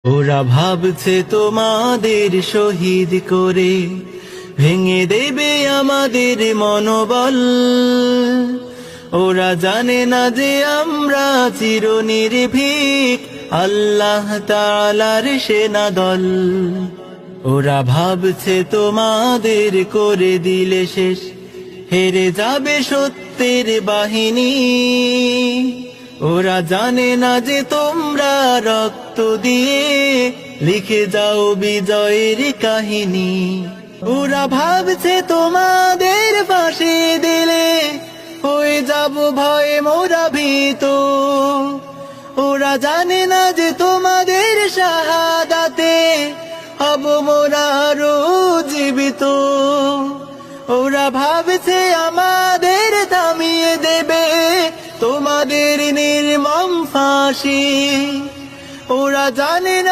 ওরা ভাবছে তোমাদের শহীদ করে ভেঙে দেবে আমাদের মনোবল। ওরা জানে না যে আমরা চিরনির্ভীক আল্লাহ তাআলার সেনাদল। ওরা ভাবছে তোমাদের করে দিলে শেষ হেরে যাবে সত্যের বাহিনী। ওরা জানে না যে তোমরা রক্ত দিয়ে লিখে যাও বিজয়ের কাহিনী। ওরা ভাবছে তোমাদের ফাঁসি দিলে হয়ে যাব ভয়ে মোরা ভীত। ওরা জানে না যে তোমাদের শাহাদাতে হব মোরা আরো জীবিত। ওরা ভাবছে আমাদের থামিয়ে দেবে তোমাদের নির্মম ফাঁসি। ওরা জানে না